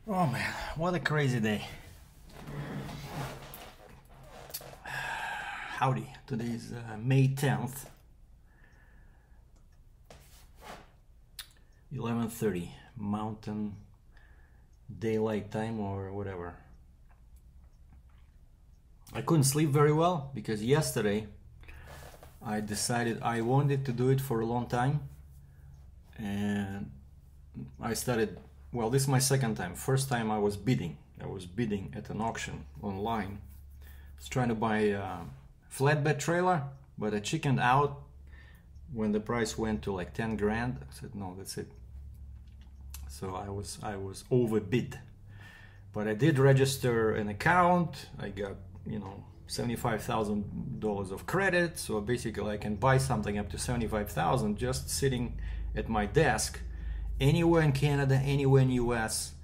Oh man, what a crazy day. Howdy, today's May 10th, 11:30 Mountain Daylight Time or whatever. I couldn't sleep very well because yesterday I decided I wanted to do it for a long time, and I started, well, this is my second time. First time I was bidding at an auction online. I was trying to buy a flatbed trailer, but I chickened out when the price went to like 10 grand. I said no, that's it. So I was overbid, but I did register an account. I got, $75,000 of credit, so basically I can buy something up to 75,000 just sitting at my desk anywhere in Canada, anywhere in US,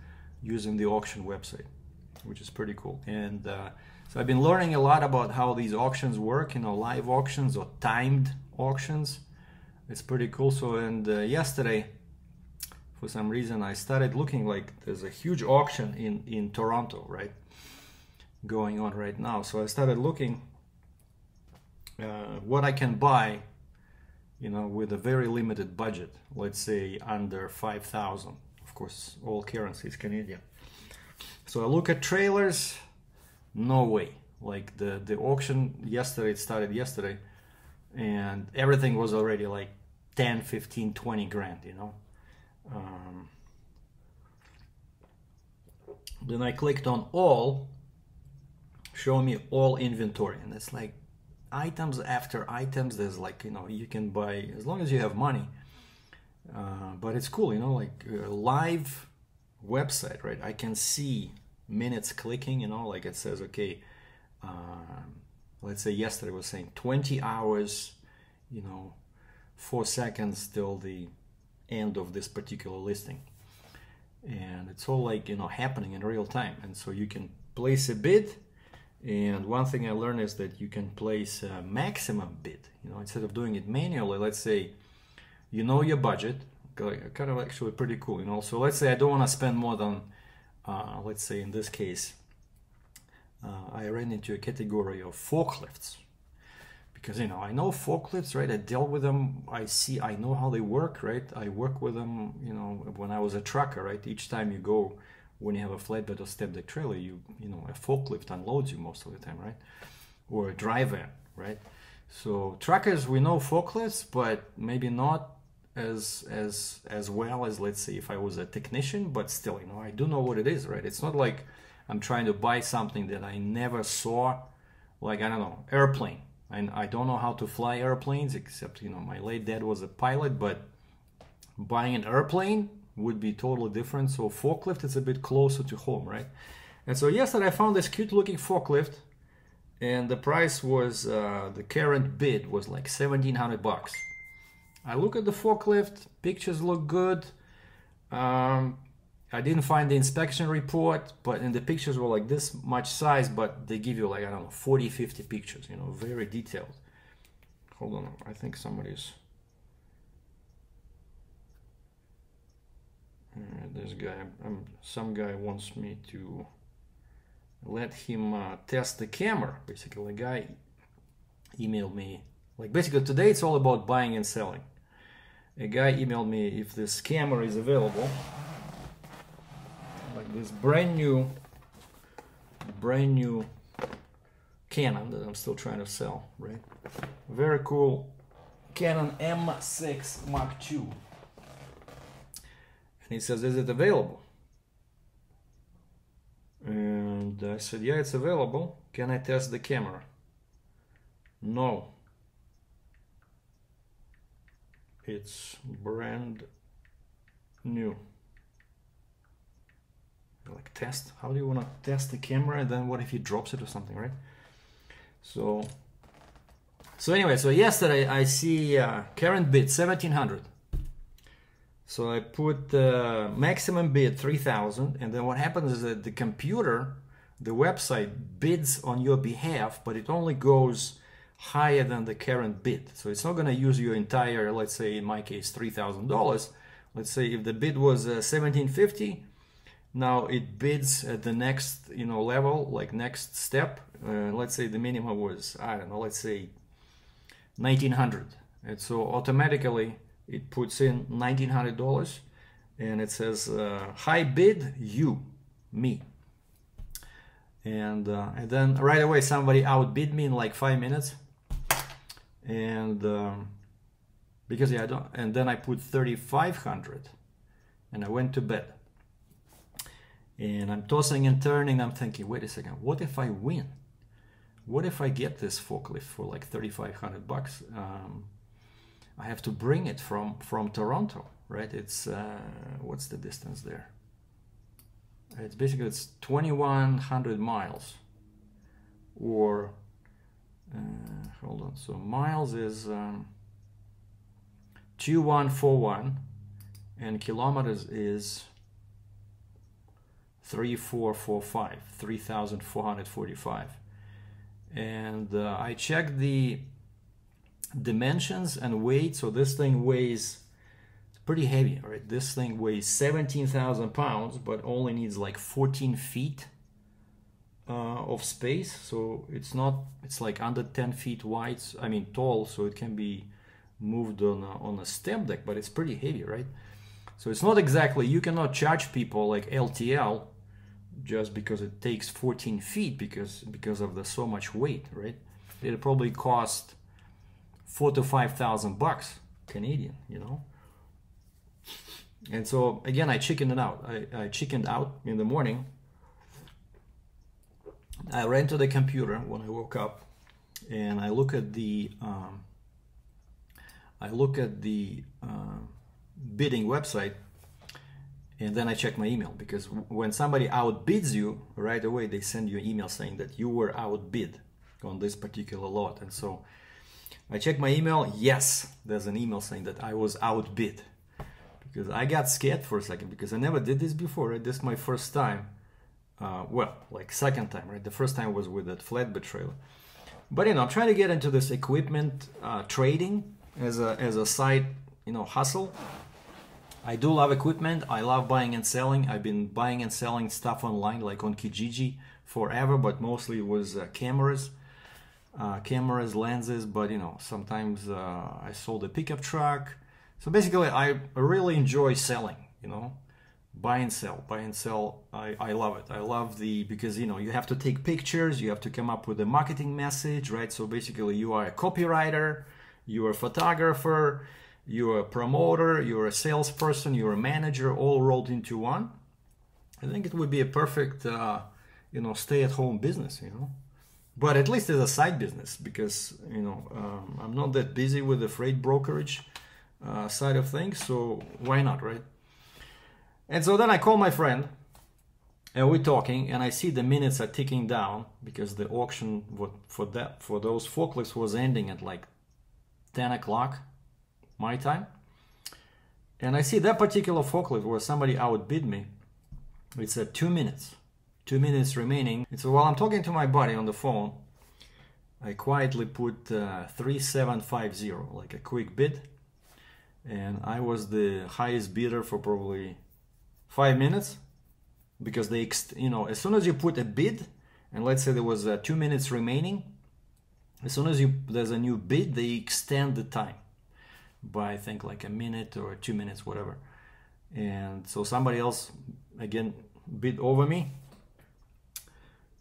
using the auction website, which is pretty cool. And so I've been learning a lot about how these auctions work, live auctions or timed auctions. It's pretty cool. So, and yesterday, for some reason, I started looking, like there's a huge auction in Toronto, right, going on right now. So I started looking what I can buy, with a very limited budget, let's say under 5,000. Of course, all currency is Canadian. So I look at trailers, no way. Like the auction yesterday, it started yesterday, and everything was already like 10, 15, 20 grand, Then I clicked on all, show me all inventory, and it's like items after items. There's like, you can buy as long as you have money, but it's cool, like a live website, right? I can see minutes clicking, like it says, okay, let's say yesterday was saying 20 hours, 4 seconds till the end of this particular listing, and it's all like, happening in real time. And so you can place a bid. And one thing I learned is that you can place a maximum bid, instead of doing it manually. Let's say, your budget, kind of actually pretty cool, So let's say I don't want to spend more than, let's say in this case, I ran into a category of forklifts. Because, I know forklifts, right? I dealt with them. I know how they work, right? I work with them, when I was a trucker, right? Each time you go, when you have a flatbed or step deck trailer, a forklift unloads you most of the time, right? Or a dry van, right? So truckers, we know forklifts, but maybe not as well as, let's say, if I was a technician, but still, I do know what it is, right? It's not like I'm trying to buy something that I never saw, like, I don't know, airplane. I don't know how to fly airplanes, except, my late dad was a pilot, but buying an airplane would be totally different. So forklift is a bit closer to home, right? And so yesterday I found this cute looking forklift, and the price was, the current bid was like 1,700 bucks. I look at the forklift, pictures look good. I didn't find the inspection report, but in the pictures were like this much size, but they give you like, I don't know, 40, 50 pictures, very detailed. Hold on, I think somebody's... this guy, some guy wants me to let him test the camera. Basically, the guy emailed me, like basically today it's all about buying and selling. A guy emailed me if this camera is available, like this brand new Canon that I'm still trying to sell, right? Very cool Canon M6 Mark II. And he says, is it available? And I said, yeah, it's available. Can I test the camera? No. It's brand new. Like, test? How do you want to test the camera? And then what if he drops it or something, right? So anyway, so yesterday I see current bid 1,700. So I put maximum bid 3,000, and then what happens is that the computer, the website, bids on your behalf, but it only goes higher than the current bid. So it's not going to use your entire, let's say in my case, $3,000. Let's say if the bid was 1,750, Now it bids at the next, you know, level, like next step. Let's say the minimum was, I don't know, let's say 1900, and so automatically it puts in $1,900, and it says high bid, you, me. And then right away somebody outbid me in like 5 minutes, and because yeah, I don't, and then I put 3,500, and I went to bed. And I'm tossing and turning. I'm thinking, wait a second, what if I win? What if I get this forklift for like 3,500 bucks? I have to bring it from Toronto, right? It's what's the distance there? It's basically, it's 2,100 miles, or hold on. So miles is 2,141, and kilometers is 3,445, 3,445. And I checked the dimensions and weight. So this thing weighs, it's pretty heavy, right? This thing weighs 17,000 pounds, but only needs like 14 feet of space. So it's not, it's like under 10 feet wide, I mean tall, so it can be moved on a step deck, but it's pretty heavy, right? So it's not exactly, you cannot charge people like LTL just because it takes 14 feet because of the so much weight, right? It'll probably cost 4,000 to 5,000 bucks Canadian, you know. And so again, I chickened out. I chickened out in the morning. I ran to the computer when I woke up, and I look at the bidding website. And then I check my email, because when somebody outbids you, right away they send you an email saying that you were outbid on this particular lot. And so I check my email. Yes, there's an email saying that I was outbid, because I got scared for a second, because I never did this before, right? This is my first time. Well, like second time, right? The first time was with that flatbed trailer. But you know, I'm trying to get into this equipment trading as a side, you know, hustle. I do love equipment. I love buying and selling. I've been buying and selling stuff online, like on Kijiji forever, but mostly it was cameras, lenses. But you know, sometimes I sold a pickup truck. So basically, I really enjoy selling. You know, buy and sell. I love it. I love because you know, you have to take pictures. You have to come up with a marketing message, right? So basically, you are a copywriter, you are a photographer, you're a promoter, you're a salesperson, you're a manager, all rolled into one. I think it would be a perfect, you know, stay-at-home business, you know. But at least it's a side business, because, you know, I'm not that busy with the freight brokerage side of things, so why not, right? And so then I call my friend, and we're talking, and I see the minutes are ticking down, because the auction for those forklifts was ending at like 10 o'clock. My time. And I see that particular forklift where somebody outbid me. It's at 2 minutes. 2 minutes remaining. And so while I'm talking to my buddy on the phone, I quietly put 3750, like a quick bid. And I was the highest bidder for probably 5 minutes, because they, you know, as soon as you put a bid, and let's say there was 2 minutes remaining, as soon as there's a new bid, they extend the time by, I think, like a minute or 2 minutes, whatever. And so somebody else again bid over me,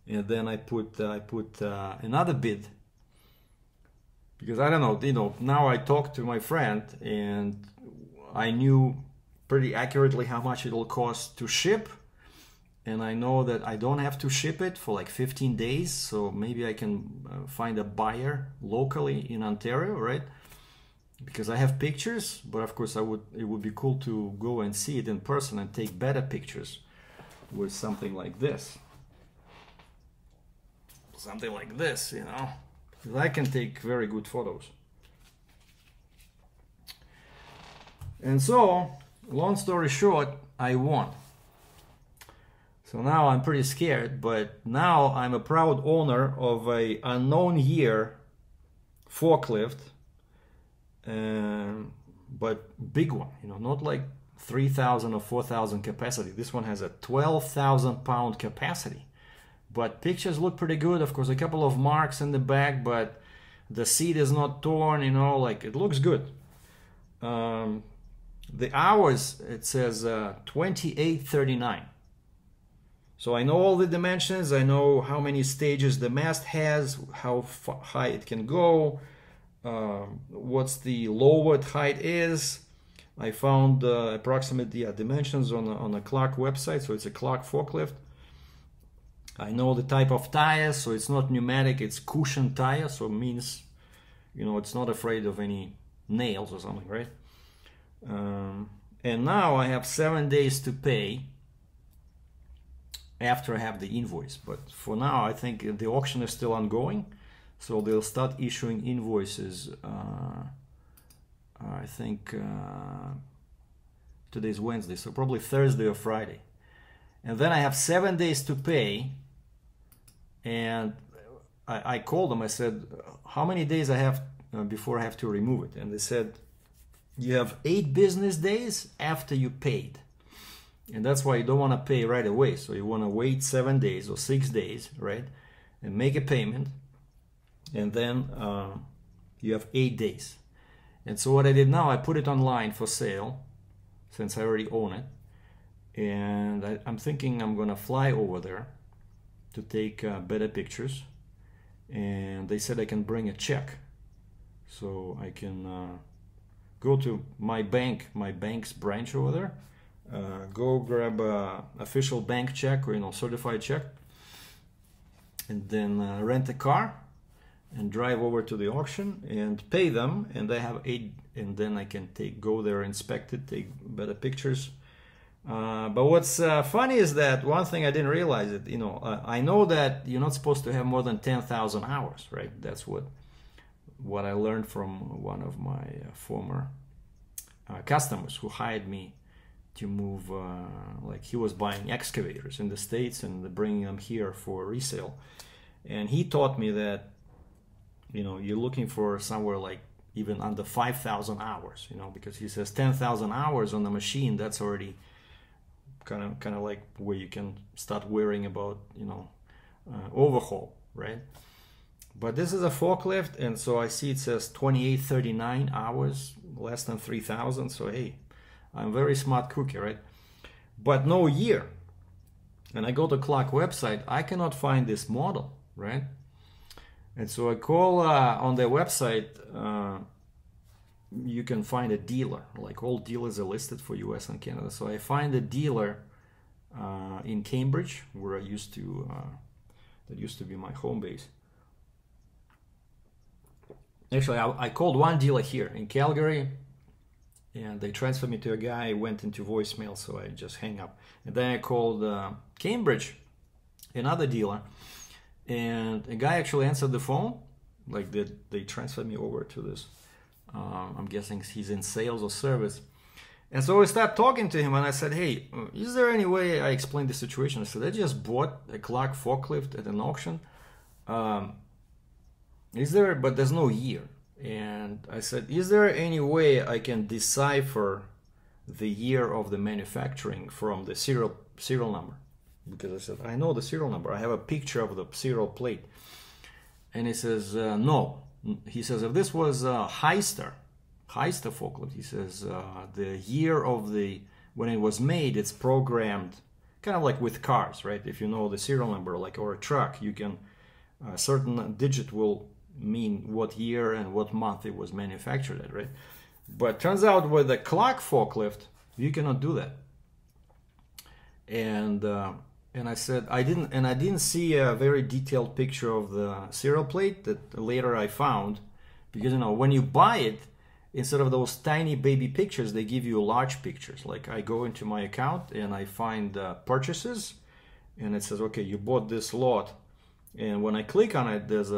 and then I put another bid, because I don't know, you know, now I talked to my friend, and I knew pretty accurately how much it'll cost to ship, and I know that I don't have to ship it for like 15 days, so maybe I can find a buyer locally in Ontario, right? Because I have pictures, but of course it would be cool to go and see it in person and take better pictures with something like this. Something like this, you know, because I can take very good photos. And so, long story short, I won. So now I'm pretty scared, but now I'm a proud owner of a unknown year forklift. But big one, you know, not like 3,000 or 4,000 capacity. This one has a 12,000 pound capacity. But pictures look pretty good. Of course, a couple of marks in the back, but the seat is not torn, you know, like it looks good. The hours, it says 28:39. So I know all the dimensions. I know how many stages the mast has, how high it can go, what's the lowered height is. I found approximate dimensions on a Clark website, so it's a Clark forklift. I know the type of tires, so it's not pneumatic, it's cushion tire, so it means, you know, it's not afraid of any nails or something, right? And now I have 7 days to pay after I have the invoice. But for now, I think the auction is still ongoing, so they'll start issuing invoices. I think today's Wednesday, so probably Thursday or Friday. And then I have 7 days to pay. And I called them. I said, how many days I have before I have to remove it? And they said, you have 8 business days after you paid. And that's why you don't want to pay right away. So you want to wait 7 days or 6 days, right? And make a payment. And then you have 8 days. And so what I did now, I put it online for sale, since I already own it. And I'm thinking I'm going to fly over there to take better pictures. And they said I can bring a check. So I can go to my bank's branch over there, go grab a official bank check or, you know, certified check, and then rent a car and drive over to the auction and pay them, and they have 8, and then I can go there, inspect it, take better pictures. But what's funny is that one thing I didn't realize it, you know, I know that you're not supposed to have more than 10,000 hours, right? That's what I learned from one of my former customers who hired me to move, like he was buying excavators in the States and bringing them here for resale. And he taught me that, you know, you're looking for somewhere like even under 5,000 hours, you know, because he says 10,000 hours on the machine, that's already kind of like where you can start worrying about, you know, overhaul, right? But this is a forklift, and so I see it says 28:39 hours, less than 3,000. So hey, I'm a very smart cookie, right? But no year. And I go to Clark website, I cannot find this model, right? And so I call on their website. You can find a dealer, like all dealers are listed for US and Canada. So I find a dealer in Cambridge, where I used to, that used to be my home base. Actually, I called one dealer here in Calgary, and they transferred me to a guy, went into voicemail, so I just hang up. And then I called Cambridge, another dealer, and a guy actually answered the phone, like they transferred me over to this. I'm guessing he's in sales or service. And so I started talking to him, and I said, hey, is there any way, I explained the situation. I said, I just bought a Clark forklift at an auction. Is there, but there's no year. And I said, is there any way I can decipher the year of the manufacturing from the serial number? Because I said, I know the serial number. I have a picture of the serial plate. And he says, no. He says, if this was Heister forklift, he says, the year of when it was made, it's programmed kind of like with cars, right? If you know the serial number, like, or a truck, you can, a certain digit will mean what year and what month it was manufactured at, right? But turns out with the Clark forklift, you cannot do that. And I said, I didn't see a very detailed picture of the serial plate that later I found, because, you know, when you buy it, instead of those tiny baby pictures, they give you large pictures. Like I go into my account and I find purchases, and it says, okay, you bought this lot. And when I click on it, there's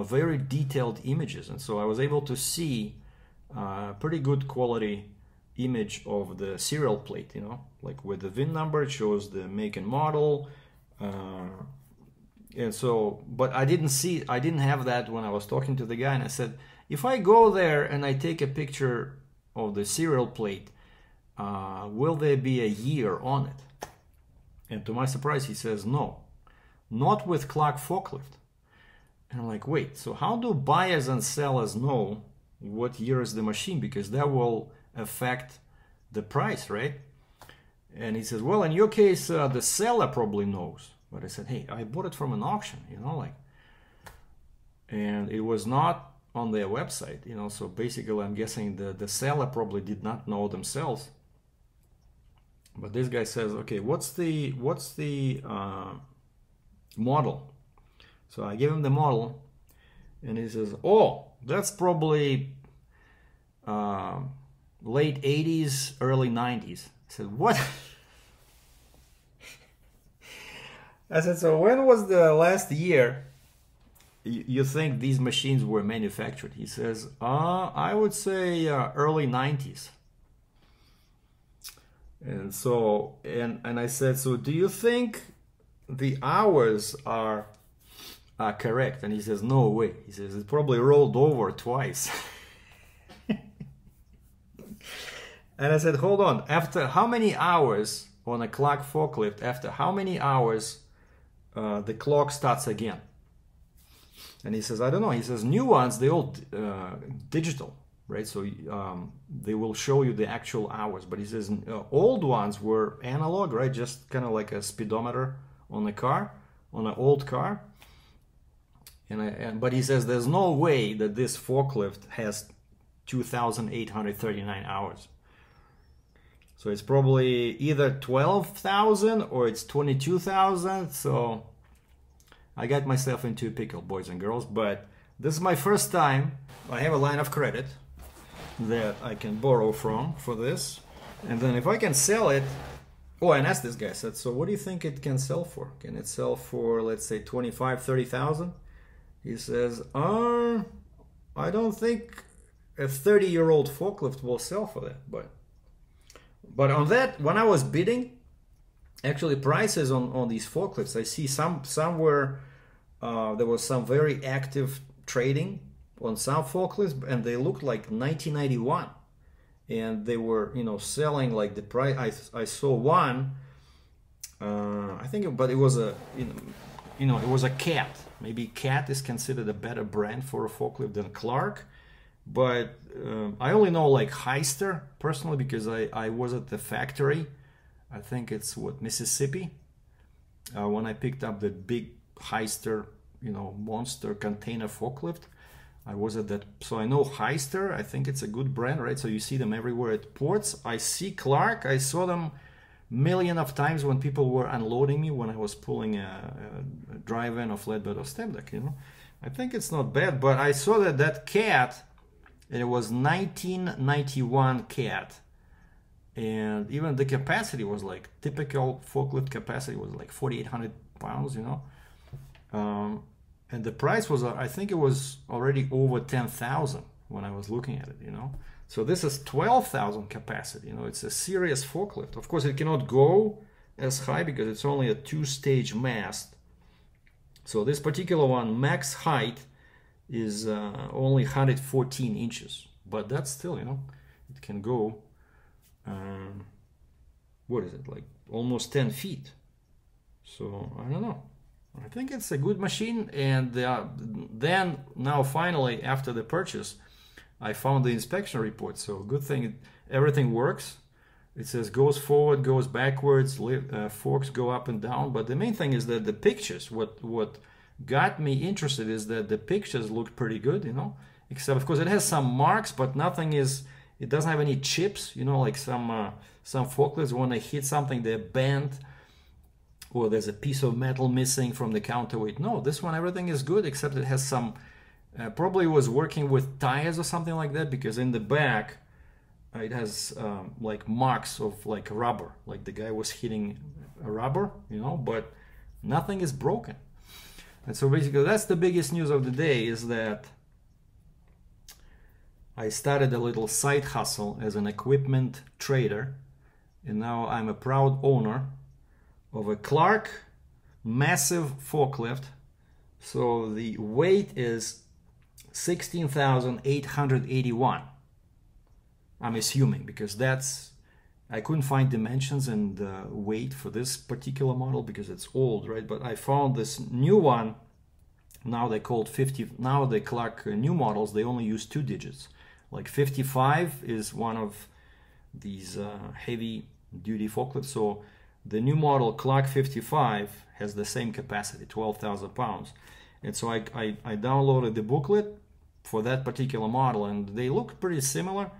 very detailed images. And so I was able to see pretty good quality image of the serial plate, you know, like with the VIN number, it shows the make and model. And so, but I didn't have that when I was talking to the guy. And I said, if I go there and I take a picture of the serial plate, will there be a year on it? And to my surprise, he says, no, not with Clark forklift. And I'm like, wait, so how do buyers and sellers know what year is the machine? Because that will affect the price, right? And he says, well, in your case, the seller probably knows. But I said, hey, I bought it from an auction, you know, like, and it was not on their website, you know, so basically I'm guessing the seller probably did not know themselves. But this guy says, okay, what's the model? So I give him the model, and he says, oh, that's probably late 80s, early 90s. I said, what? I said, so when was the last year you think these machines were manufactured? He says, I would say early 90s. And so, and I said, so do you think the hours are correct? And he says, no way. He says, it probably rolled over twice. And I said, hold on, after how many hours on a Clark forklift, after how many hours the clock starts again? And he says, I don't know. He says, new ones, they all digital, right? So they will show you the actual hours. But he says, old ones were analog, right? Just kind of like a speedometer on a car, on an old car. But he says, there's no way that this forklift has 2,839 hours. So it's probably either 12,000 or it's 22,000. So I got myself into a pickle, boys and girls. But this is my first time. I have a line of credit that I can borrow from for this. And then if I can sell it, oh, and asked this guy, I said, so what do you think it can sell for? Can it sell for, let's say, 25, 30,000? He says, I don't think a 30-year-old forklift will sell for that. But on that, when I was bidding, actually prices on these forklifts, I see somewhere there was some very active trading on some forklifts, and they looked like 1991, and they were, you know, selling like the price. I saw one, I think, but it was a, you know, it was a Cat. Maybe Cat is considered a better brand for a forklift than Clark. But I only know like Heister personally because I was at the factory. I think it's Mississippi, when I picked up the big Heister, you know, monster container forklift. I was at that, so I know Heister. I think it's a good brand, right? So you see them everywhere at ports. I see Clark. I saw them million of times when people were unloading me when I was pulling a drive-in or flatbed or step deck, you know. I think it's not bad, but I saw that Cat, and it was 1991 Cat, and even the capacity was like typical forklift capacity was like 4,800 pounds, you know. And the price was, I think it was already over 10,000 when I was looking at it, you know. So this is 12,000 capacity, you know. It's a serious forklift. Of course, it cannot go as high because it's only a two-stage mast. So this particular one, max height is only 114 inches, but that's still, you know, it can go, what is it, like almost 10 feet. So I don't know. I think it's a good machine. And then now finally after the purchase, I found the inspection report. So good thing everything works. It says goes forward, goes backwards, forks go up and down. But the main thing is that the pictures, what got me interested is that the pictures looked pretty good, you know, except of course it has some marks, but nothing is, it doesn't have any chips, you know, like some forklifts when they hit something they're bent or there's a piece of metal missing from the counterweight. No, this one everything is good except it has some, probably was working with tires or something like that, because in the back it has like marks of like rubber, like the guy was hitting a rubber, you know, but nothing is broken. And so basically that's the biggest news of the day, is that I started a little side hustle as an equipment trader, and now I'm a proud owner of a Clark massive forklift. So the weight is 16,881. I'm assuming, because that's I couldn't find dimensions and weight for this particular model because it's old, right? But I found this new one. Now they called 50. Now they clock new models. They only use 2 digits. Like 55 is one of these heavy duty forklifts. So the new model clock 55 has the same capacity, 12,000 pounds. And so I downloaded the booklet for that particular model, and they look pretty similar.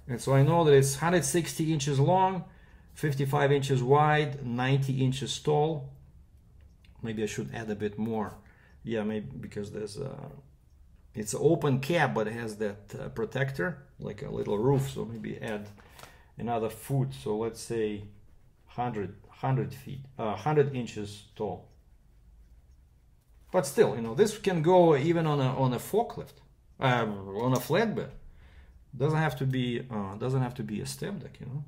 And so I know that it's 160 inches long, 55 inches wide, 90 inches tall. Maybe I should add a bit more. Yeah, maybe because there's it's an open cab, but it has that protector, like a little roof. So maybe add another foot. So let's say 100 feet, 100 inches tall. But still, you know, this can go even on a forklift, on a flatbed. Doesn't have to be a step deck, you know,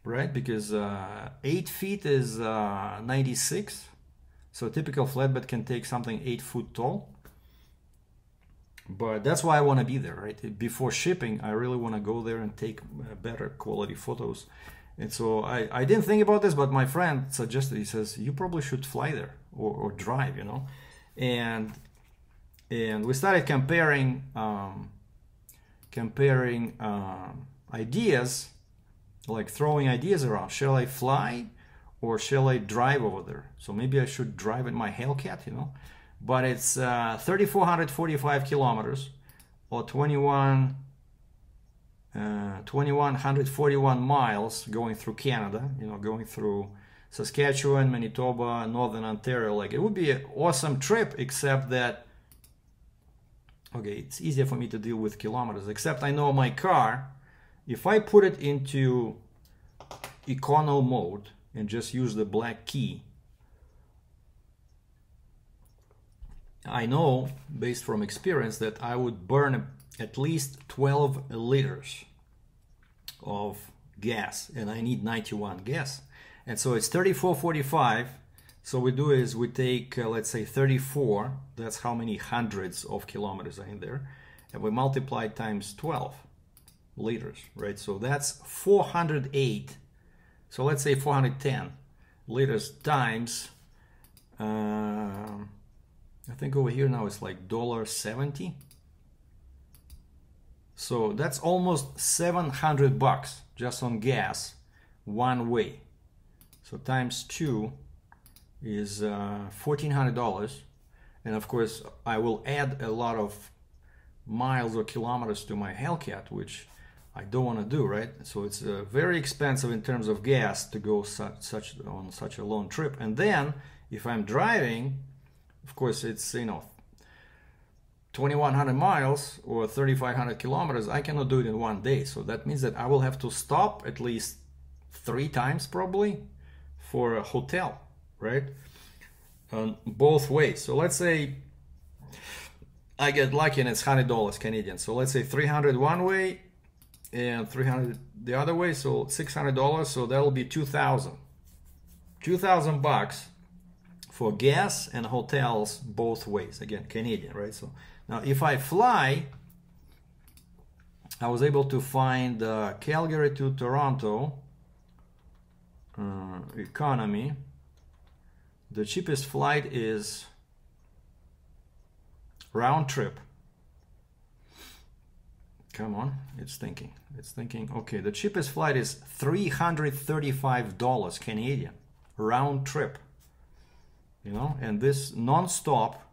right? Because 8 feet is 96, so a typical flatbed can take something 8 foot tall. But that's why I want to be there, right? Before shipping, I really want to go there and take better quality photos. And so I didn't think about this, but my friend suggested, he says, you probably should fly there or drive, you know. And we started comparing ideas, like throwing ideas around. Shall I fly or shall I drive over there? So maybe I should drive in my Hellcat, you know. But it's 3,445 kilometers, or 2,141 miles going through Canada, you know, going through Saskatchewan, Manitoba, Northern Ontario. Like, it would be an awesome trip, except that, okay, it's easier for me to deal with kilometers, except I know my car, if I put it into econo mode and just use the black key, I know, based from experience, that I would burn at least 12 liters of gas, and I need 91 gas. And so it's 3445. So we do is we take, let's say 34, that's how many hundreds of kilometers are in there, and we multiply times 12 liters, right? So that's 408. So let's say 410 liters times, I think over here now it's like $1.70. So that's almost $700 just on gas one way. So times 2 is $1,400. And of course I will add a lot of miles or kilometers to my Hellcat, which I don't want to do, right? So it's very expensive in terms of gas to go on such a long trip. And then if I'm driving, of course, it's, you know, 2,100 miles or 3,500 kilometers. I cannot do it in one day. So that means that I will have to stop at least 3 times probably for a hotel, right? Both ways. So let's say I get lucky and it's $100 Canadian. So let's say 300 one way and 300 the other way. So $600. So that'll be 2,000. $2,000 for gas and hotels both ways. Again, Canadian, right? So now if I fly, I was able to find Calgary to Toronto economy. The cheapest flight is round trip. Come on, it's thinking. Okay, the cheapest flight is $335 Canadian round trip. You know, and this non-stop,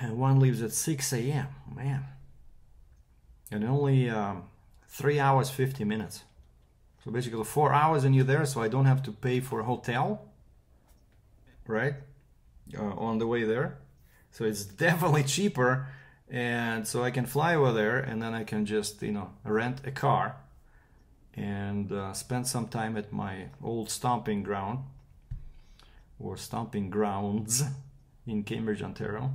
and one leaves at 6 a.m. man, and only 3 hours 50 minutes. So basically 4 hours and you're there. So I don't have to pay for a hotel, right, on the way there. So it's definitely cheaper, and so I can fly over there, and then I can just, you know, rent a car and spend some time at my old stomping ground, or stomping grounds, in Cambridge, Ontario,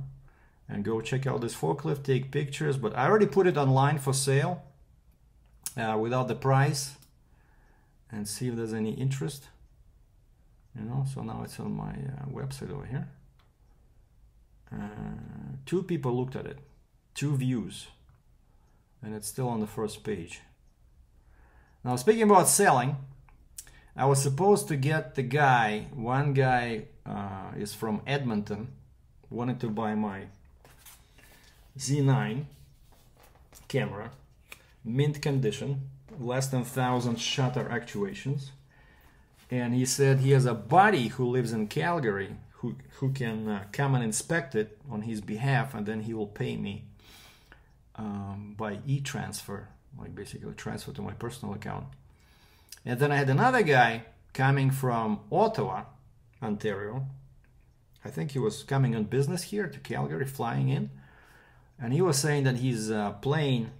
and go check out this forklift, take pictures. But I already put it online for sale without the price, and see if there's any interest, you know. So now it's on my website over here. 2 people looked at it, 2 views. and it's still on the first page. Now, speaking about selling, I was supposed to get the guy, one guy is from Edmonton, wanted to buy my Z9 camera, mint condition, less than 1,000 shutter actuations. And he said he has a buddy who lives in Calgary who can come and inspect it on his behalf, and then he will pay me by e-transfer, like basically transfer to my personal account. And then I had another guy coming from Ottawa, Ontario. I think he was coming on business here to Calgary, flying in. And he was saying that his plane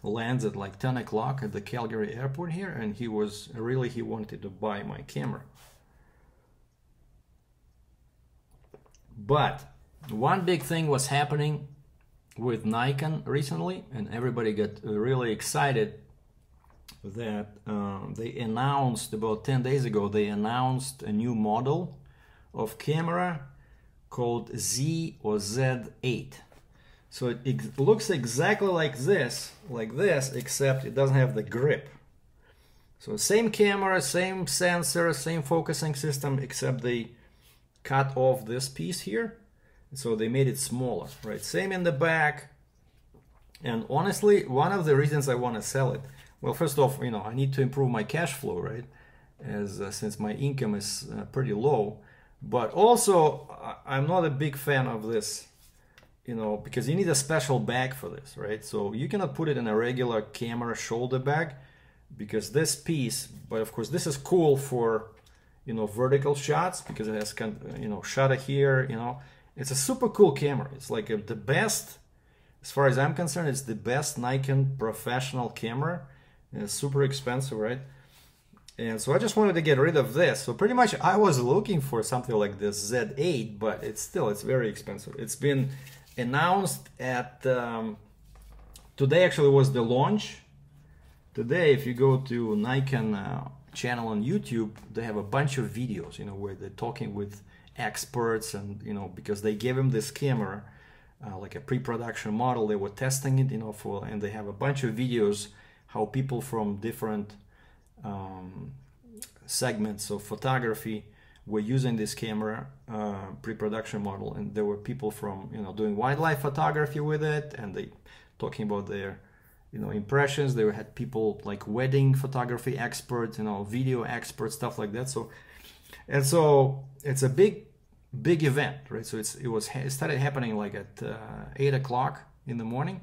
lands at like 10 o'clock at the Calgary airport here, and he wanted to buy my camera. But one big thing was happening with Nikon recently, and everybody got really excited that they announced about 10 days ago, they announced a new model of camera called Z or Z8. So it looks exactly like this, except it doesn't have the grip. So same camera, same sensor, same focusing system, except they cut off this piece here. So they made it smaller, right? Same in the back. And honestly, one of the reasons I want to sell it, well, first off, you know, I need to improve my cash flow, right? As since my income is pretty low. But also, I'm not a big fan of this, you know, because you need a special bag for this, right? So you cannot put it in a regular camera shoulder bag, because this piece, but of course this is cool for, you know, vertical shots, because it has, you know, shutter here, you know. It's a super cool camera. It's like the best, as far as I'm concerned, it's the best Nikon professional camera. And it's super expensive, right? And so I just wanted to get rid of this. So pretty much I was looking for something like this Z8, but it's very expensive. It's been announced at, today actually was the launch. Today, if you go to Nikon channel on YouTube, they have a bunch of videos, you know, where they're talking with experts, and, you know, because they gave him this camera, like a pre-production model, they were testing it, you know, and they have a bunch of videos how people from different segments of photography were using this camera, pre-production model, and there were people from, you know, doing wildlife photography with it, and they talking about their, you know, impressions. They had people like wedding photography experts, you know, video experts, stuff like that. So it's a big event, right? So it started happening like at 8 o'clock in the morning.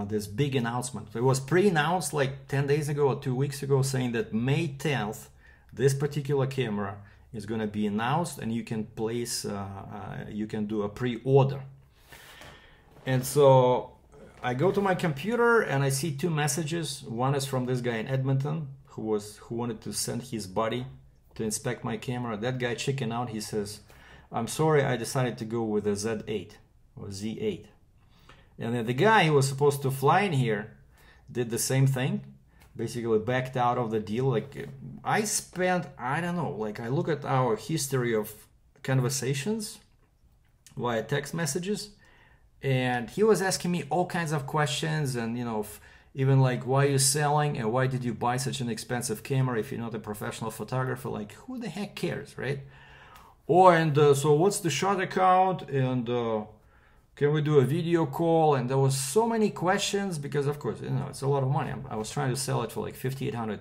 This big announcement. It was pre-announced like 10 days ago or 2 weeks ago, saying that May 10th, this particular camera is going to be announced, and you can place, you can do a pre-order. And so I go to my computer and I see two messages. One is from this guy in Edmonton who wanted to send his buddy to inspect my camera. That guy chickened out. He says, "I'm sorry, I decided to go with a Z8 or Z8." And then the guy who was supposed to fly in here did the same thing, basically backed out of the deal. Like, I spent, I don't know, like I look at our history of conversations via text messages, and he was asking me all kinds of questions, and, you know, even like, why are you selling, and why did you buy such an expensive camera if you're not a professional photographer? Like, who the heck cares, right? Or, and so what's the shutter count, and can we do a video call? And there was so many questions, because of course, you know, it's a lot of money. I was trying to sell it for like 5,800,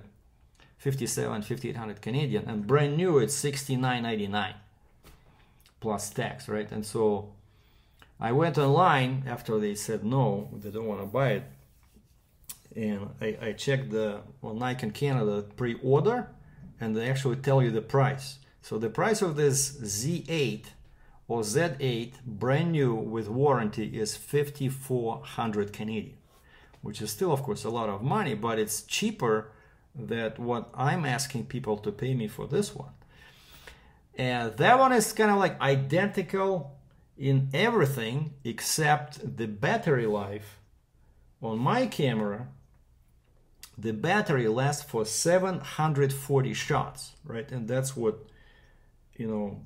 5,800 Canadian, and brand new it's 69.99 plus tax, right? And so I went online after they said no, they don't want to buy it, and I checked the Nikon Canada pre-order, and they actually tell you the price. So the price of this Z8 or Z8 brand new with warranty is 5,400 Canadian, which is still, of course, a lot of money, but it's cheaper than what I'm asking people to pay me for this one. And that one is kind of like identical in everything except the battery life. On my camera, the battery lasts for 740 shots, right? And that's what, you know,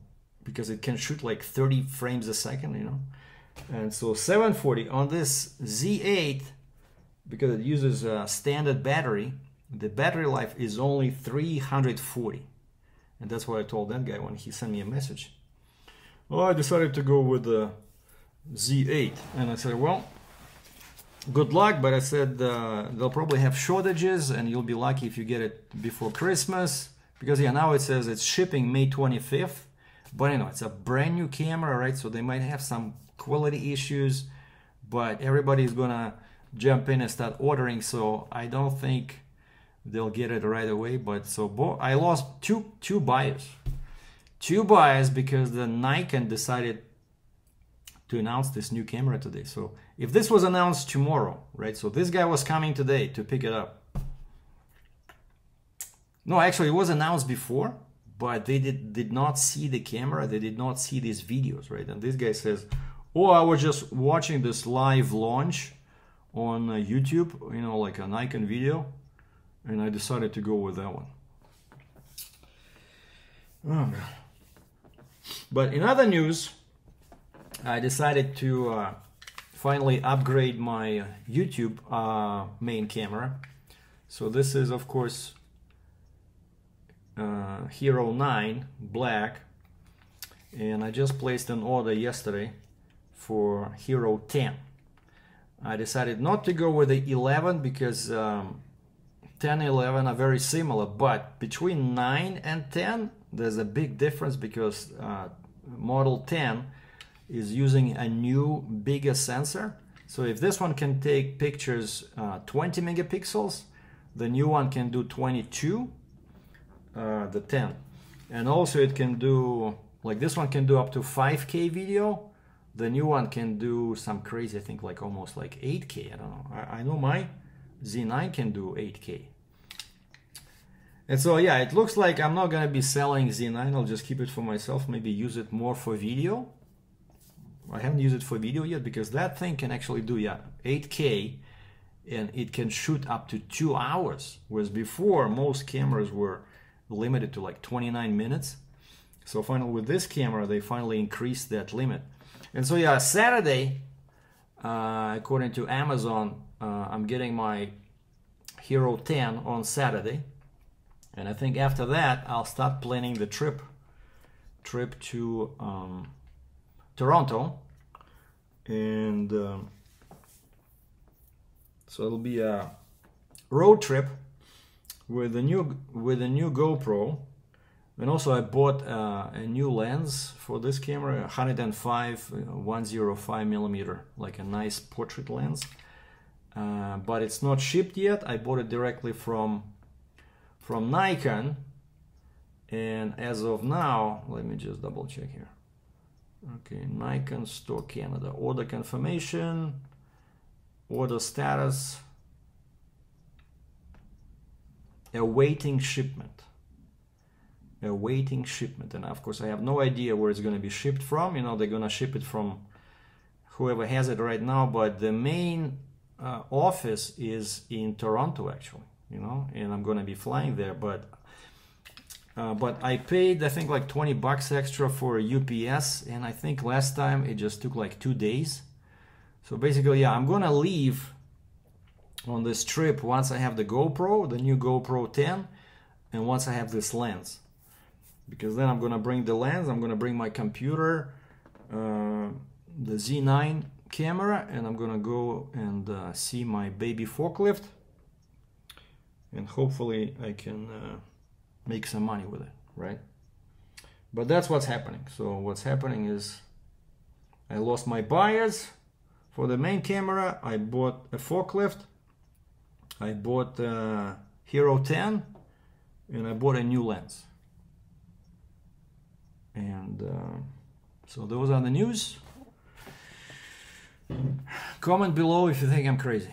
because it can shoot like 30 frames a second, you know. And so 740 on this Z8, because it uses a standard battery, the battery life is only 340. And that's what I told that guy when he sent me a message. Oh, I decided to go with the Z8. And I said, well, good luck, but I said they'll probably have shortages and you'll be lucky if you get it before Christmas. Because yeah, now it says it's shipping May 25th. But you know, it's a brand new camera, right? So they might have some quality issues, but everybody's gonna jump in and start ordering. So I don't think they'll get it right away. But so I lost two buyers. Two buyers because the Nikon decided to announce this new camera today. So if this was announced tomorrow, right? So this guy was coming today to pick it up. No, actually it was announced before, but they did not see the camera. They did not see these videos, right? And this guy says, oh, I was just watching this live launch on YouTube, you know, like a Nikon video, and I decided to go with that one. Oh, man. But in other news, I decided to finally upgrade my YouTube main camera. So this is, of course, Hero 9 Black, and I just placed an order yesterday for Hero 10. I decided not to go with the 11 because 10 and 11 are very similar, but between 9 and 10 there's a big difference because model 10 is using a new bigger sensor. So if this one can take pictures 20 megapixels, the new one can do 22, the 10. And also it can do, like this one can do up to 5K video. The new one can do some crazy, I think like almost like 8K, I don't know. I know my Z9 can do 8K. And so yeah, it looks like I'm not gonna be selling Z9, I'll just keep it for myself, maybe use it more for video. I haven't used it for video yet because that thing can actually do 8K and it can shoot up to 2 hours, whereas before most cameras were limited to like 29 minutes. So finally with this camera they finally increased that limit. And so yeah, Saturday, according to Amazon, I'm getting my Hero 10 on Saturday, and I think after that I'll start planning the trip to Toronto, and so it'll be a road trip with a new GoPro. And also I bought a new lens for this camera, 105 millimeter, like a nice portrait lens. But it's not shipped yet. I bought it directly from Nikon, and as of now, let me just double check here. Okay, Nikon Store Canada, order confirmation, order status, awaiting shipment. Awaiting shipment. And of course I have no idea where it's going to be shipped from. You know, they're going to ship it from whoever has it right now, but the main office is in Toronto actually, you know, and I'm going to be flying there, but I paid I think like 20 bucks extra for UPS, and I think last time it just took like 2 days. So basically, yeah, I'm going to leave on this trip once I have the GoPro, the new GoPro 10, and once I have this lens. Because then I'm gonna bring the lens, I'm gonna bring my computer, the Z9 camera, and I'm gonna go and see my baby forklift, and hopefully I can make some money with it, right? But that's what's happening. So what's happening is I lost my buyers for the main camera. I bought a forklift, I bought Hero 10, and I bought a new lens. And so those are the news. Comment below if you think I'm crazy.